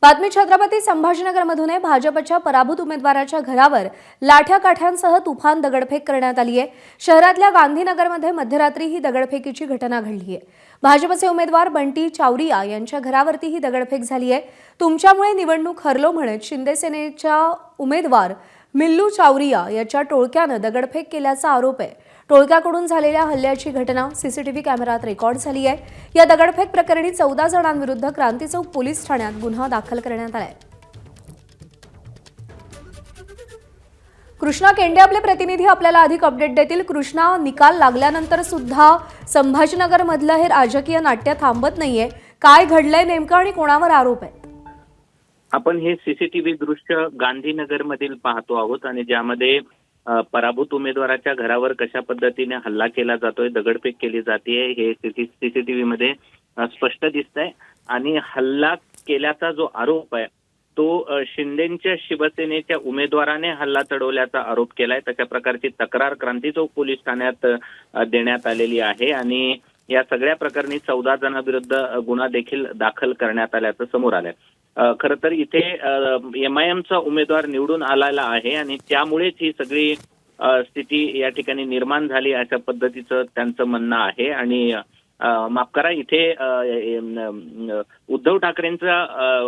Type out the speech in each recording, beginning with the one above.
बातमी छत्रपती संभाजीनगरमधून आहे। भाजपच्या पराभूत उमेदवाराच्या घरावर लाठ्या-काठ्यांसह तुफान दगडफेक करण्यात आली आहे। शहरातल्या गांधीनगरमध्ये मध्यरात्री ही दगडफेकीची घटना घडली आहे। भाजपचे उमेदवार बंटी चावरिया यांच्या घरावरती ही दगडफेक झाली आहे। तुमच्यामुळे निवडणूक हरलो म्हणत शिंदे सेनेच्या उमेदवार मिल्लू चावरिया याच्या टोळक्याने दगडफेक केल्याचा आरोप आहे। टोळक्याकडून झालेल्या हल्ल्याची घटना सीसीटीव्ही कॅमेऱ्यात रेकॉर्ड झाली आहे। या दगडफेक प्रकरणी 14 जणांविरुद्ध क्रांती चौक पोलीस ठाण्यात गुन्हा दाखल करण्यात आलाय। कृष्णा केंडे आपले प्रतिनिधी आपल्याला अधिक अपडेट देतील। कृष्णा, निकाल लागल्यानंतर सुद्धा संभाजीनगर मधलं हे राजकीय नाट्य थांबत नाहीये। काय घडलंय नेमकं आणि कोणावर आरोप आहेत? आपण हे सीसीटीव्ही दृश्य गांधीनगर मधील पाहतो आहोत आणि ज्यामध्ये पराभूत उमेदवाराच्या घरावर कशा पद्धतीने हल्ला केला जातोय, दगडफेक केली जाते हे सीसीटीव्ही मध्ये स्पष्ट दिसतंय। आणि हल्ला केल्याचा जो आरोप आहे तो शिंदेच्या शिवसेनेच्या उमेदवाराने हल्ला चढवल्याचा आरोप केलाय। तशा प्रकारची तक्रार क्रांती चौक पोलीस ठाण्यात देण्यात आलेली आहे आणि या सगळ्या प्रकरणी 14 जणांविरुद्ध गुन्हा देखील दाखल करण्यात आल्याचं समोर आलंय। खरं तर इथे एमआयएमचा उमेदवार निवडून आलेला आहे आणि त्यामुळेच ही सगळी स्थिती या ठिकाणी निर्माण झाली अशा पद्धतीचं त्यांचं म्हणणं आहे। आणि माफ करा, इथे उद्धव ठाकरेंचा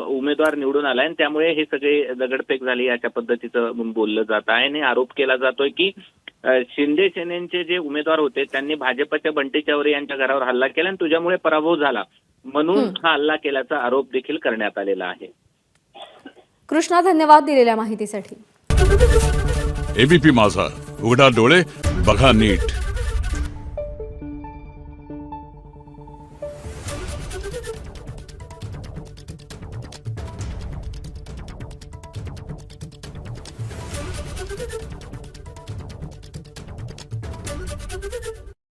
उमेदवार निवडून आलाय आणि त्यामुळे हे सगळे दगडफेक झाली अशा पद्धतीचं बोललं जात आहे आणि आरोप केला जातोय की शिंदे सेनेचे जे उमेदवार होते त्यांनी भाजपच्या बंटी चावरे यांच्या घरावर हल्ला केला आणि तुझ्यामुळे पराभव झाला म्हणून हा हल्ला केल्याचा आरोप देखील करण्यात आलेला आहे। कृष्णा, धन्यवाद दिलेल्या माहितीसाठी। एबीपी माझा, उघडा डोळे बघा नीट। Thank you.